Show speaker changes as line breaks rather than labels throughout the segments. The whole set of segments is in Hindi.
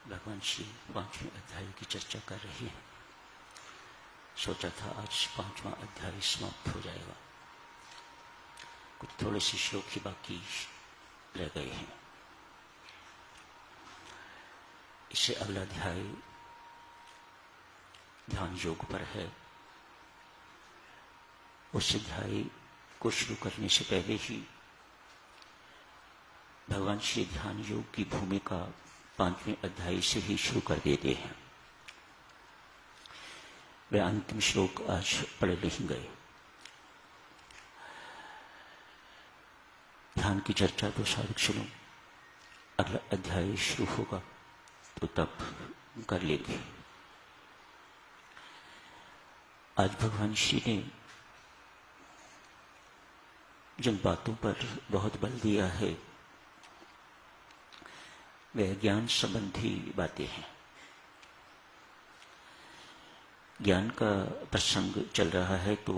भगवान श्री 5वें अध्याय की चर्चा कर रहे हैं। सोचा था आज 5वां अध्याय समाप्त हो जाएगा, कुछ थोड़े से श्लोक ही बाकी रह गए हैं। इससे अगला अध्याय ध्यान योग पर है। उस अध्याय को शुरू करने से पहले ही भगवान श्री ध्यान योग की भूमिका 5वें अध्याय से ही शुरू कर देते हैं। वे अंतिम श्लोक आज पढ़ नहीं गए। ध्यान की चर्चा तो सारी सुनो, अगला अध्याय शुरू होगा तो तब कर लेंगे। आज भगवान श्री ने जिन बातों पर बहुत बल दिया है वह ज्ञान संबंधी बातें हैं। ज्ञान का प्रसंग चल रहा है तो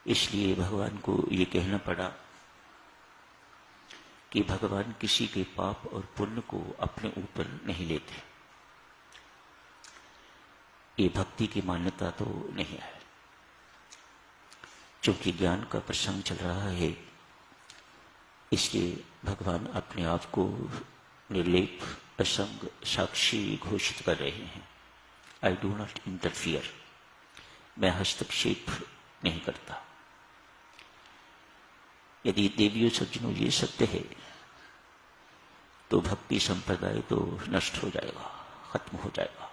इसलिए भगवान को ये कहना पड़ा कि भगवान किसी के पाप और पुण्य को अपने ऊपर नहीं लेते। ये भक्ति की मान्यता तो नहीं है। क्योंकि ज्ञान का प्रसंग चल रहा है इसलिए भगवान अपने आप को निर्लेप, असंग, साक्षी घोषित कर रहे हैं। आई डू नॉट इंटरफियर, मैं हस्तक्षेप नहीं करता। यदि देवियों सज्जनों ये सत्य है तो भक्ति संप्रदाय तो नष्ट हो जाएगा, खत्म हो जाएगा।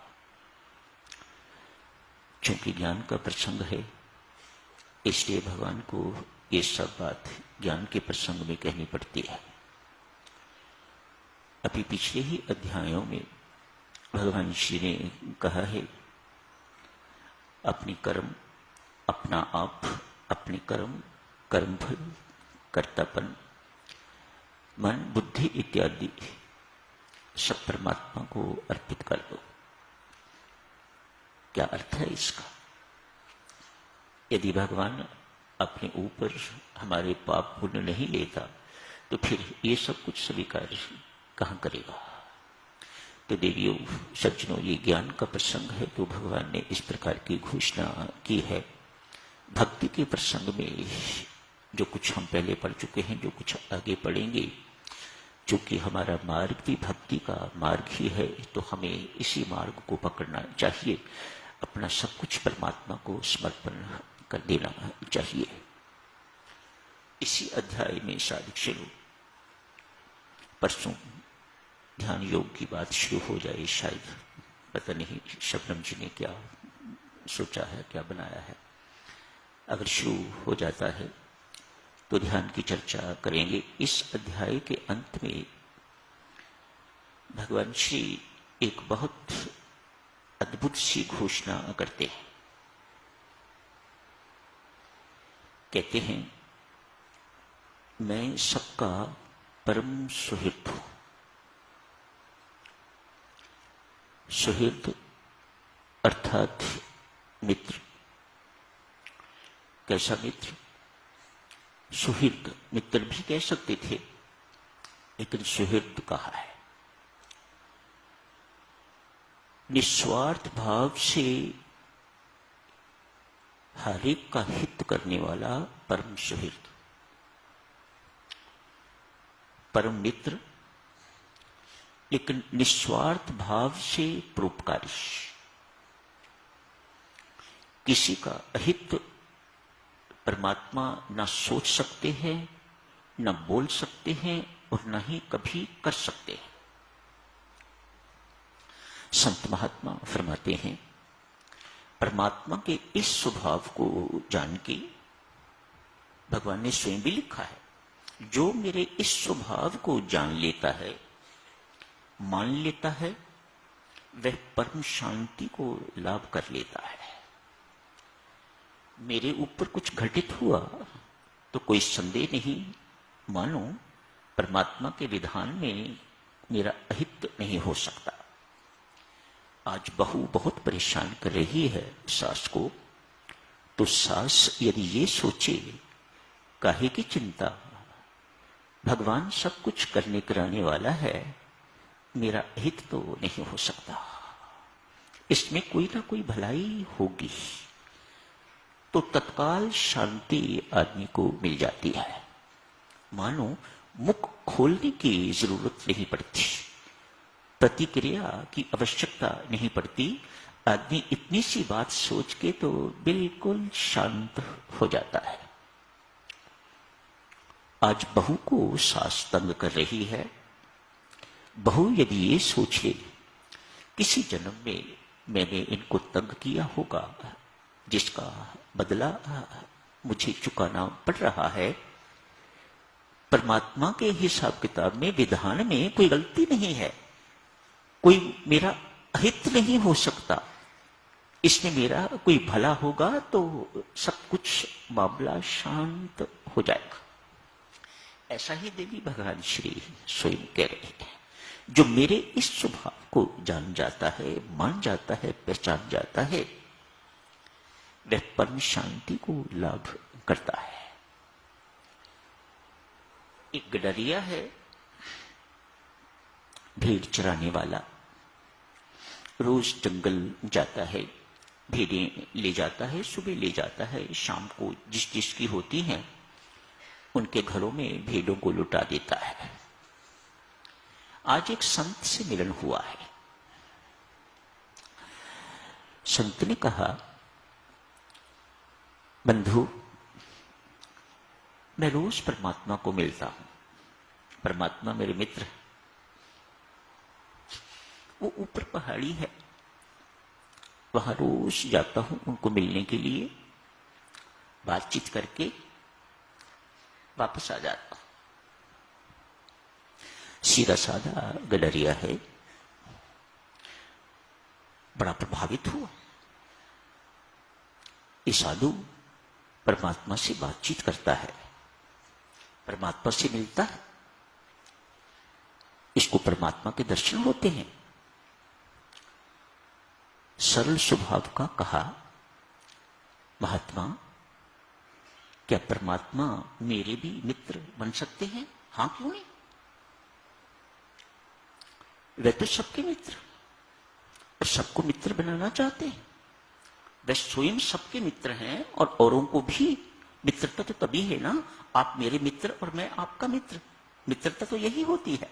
क्योंकि ज्ञान का प्रसंग है इसलिए भगवान को ये सब बात ज्ञान के प्रसंग में कहनी पड़ती है। अभी पिछले ही अध्यायों में भगवान श्री ने कहा है अपनी कर्म, अपना आप, अपने कर्म, कर्मफल, कर्तापन, मन, बुद्धि इत्यादि सब परमात्मा को अर्पित कर दो। क्या अर्थ है इसका? यदि भगवान अपने ऊपर हमारे पाप पुण्य नहीं लेता तो फिर ये सब कुछ स्वीकार कहां करेगा? तो देवियों सज्जनों, ये ज्ञान का प्रसंग है तो भगवान ने इस प्रकार की घोषणा की है। भक्ति के प्रसंग में जो कुछ हम पहले पढ़ चुके हैं, जो कुछ आगे पढ़ेंगे, चूंकि हमारा मार्ग भी भक्ति का मार्ग ही है तो हमें इसी मार्ग को पकड़ना चाहिए। अपना सब कुछ परमात्मा को समर्पण कर देना चाहिए। इसी अध्याय में शायद शुरू परसों ध्यान योग की बात शुरू हो जाए। शायद पता नहीं शबनम जी ने क्या सोचा है, क्या बनाया है। अगर शुरू हो जाता है तो ध्यान की चर्चा करेंगे। इस अध्याय के अंत में भगवान श्री एक बहुत अद्भुत सी घोषणा करते हैं। कहते हैं मैं सबका परम सुहृद हूं। सुहृद अर्थात मित्र। कैसा मित्र? सुहृद मित्र भी कह सकते थे लेकिन सुहृद कहा है। निस्वार्थ भाव से हर एक का हित करने वाला परम सुहृद, परम मित्र, लेकिन निस्वार्थ भाव से परोपकारी। किसी का अहित परमात्मा न सोच सकते हैं, न बोल सकते हैं और न ही कभी कर सकते हैं। संत महात्मा फरमाते हैं परमात्मा के इस स्वभाव को जान के भगवान ने स्वयं भी लिखा है, जो मेरे इस स्वभाव को जान लेता है, मान लेता है, वह परम शांति को लाभ कर लेता है। मेरे ऊपर कुछ घटित हुआ तो कोई संदेह नहीं, मानो परमात्मा के विधान में मेरा अहित नहीं हो सकता। आज बहू बहुत परेशान कर रही है सास को, तो सास यदि ये सोचे काहे की चिंता, भगवान सब कुछ करने कराने वाला है, मेरा हित तो नहीं हो सकता, इसमें कोई ना कोई भलाई होगी, तो तत्काल शांति आदमी को मिल जाती है। मानो मुख खोलने की जरूरत नहीं पड़ती, प्रतिक्रिया की आवश्यकता नहीं पड़ती। आदमी इतनी सी बात सोच के तो बिल्कुल शांत हो जाता है। आज बहू को सास तंग कर रही है। बहू यदि ये सोचे किसी जन्म में मैंने इनको तंग किया होगा, जिसका बदला मुझे चुकाना पड़ रहा है, परमात्मा के हिसाब किताब में, विधान में कोई गलती नहीं है, कोई मेरा हित नहीं हो सकता, इसमें मेरा कोई भला होगा तो सब कुछ मामला शांत हो जाएगा। ऐसा ही देवी भगवान श्री स्वयं कह रहे हैं। जो मेरे इस स्वभाव को जान जाता है, मान जाता है, पहचान जाता है, वह परम शांति को लाभ करता है। एक गडरिया है, भेड़ चराने वाला, रोज जंगल जाता है, भेड़ें ले जाता है, सुबह ले जाता है, शाम को जिस जिसकी होती हैं उनके घरों में भेड़ों को लुटा देता है। आज एक संत से मिलन हुआ है। संत ने कहा, बंधु, मैं रोज परमात्मा को मिलता हूं, परमात्मा मेरे मित्र, वो ऊपर पहाड़ी है, वहां रोज जाता हूं उनको मिलने के लिए, बातचीत करके वापस आ जाता हूं। सीधा साधा गडरिया है, बड़ा प्रभावित हुआ। ये साधु परमात्मा से बातचीत करता है, परमात्मा से मिलता है, इसको परमात्मा के दर्शन होते हैं। सरल स्वभाव का कहा, महात्मा, क्या परमात्मा मेरे भी मित्र बन सकते हैं? हां, क्यों नहीं? वे तो सबके मित्र और सबको मित्र बनाना चाहते हैं। वे स्वयं सबके मित्र हैं और औरों को भी। मित्रता तो तभी है ना, आप मेरे मित्र और मैं आपका मित्र। मित्रता तो यही होती है।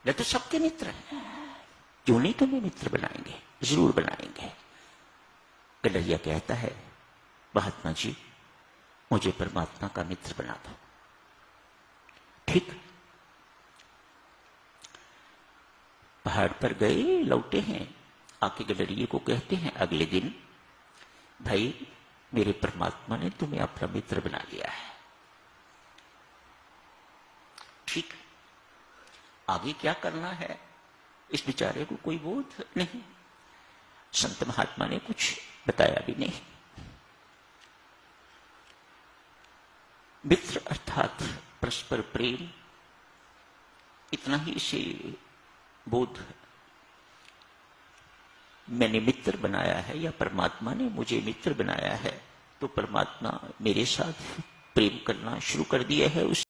वे तो सबके मित्र हैं, क्यों नहीं तुम्हें मित्र बनाएंगे? जरूर बनाएंगे। गडरिया कहता है, महात्मा जी, मुझे परमात्मा का मित्र बना दो। ठीक। पहाड़ पर गए, लौटे हैं, आके गडरिये को कहते हैं अगले दिन, भाई, मेरे परमात्मा ने तुम्हें अपना मित्र बना लिया है। ठीक, आगे क्या करना है इस बेचारे को कोई बोध नहीं। संत महात्मा ने कुछ बताया भी नहीं। मित्र अर्थात परस्पर प्रेम, इतना ही इसे बोध है। मैंने मित्र बनाया है या परमात्मा ने मुझे मित्र बनाया है, तो परमात्मा मेरे साथ प्रेम करना शुरू कर दिया है।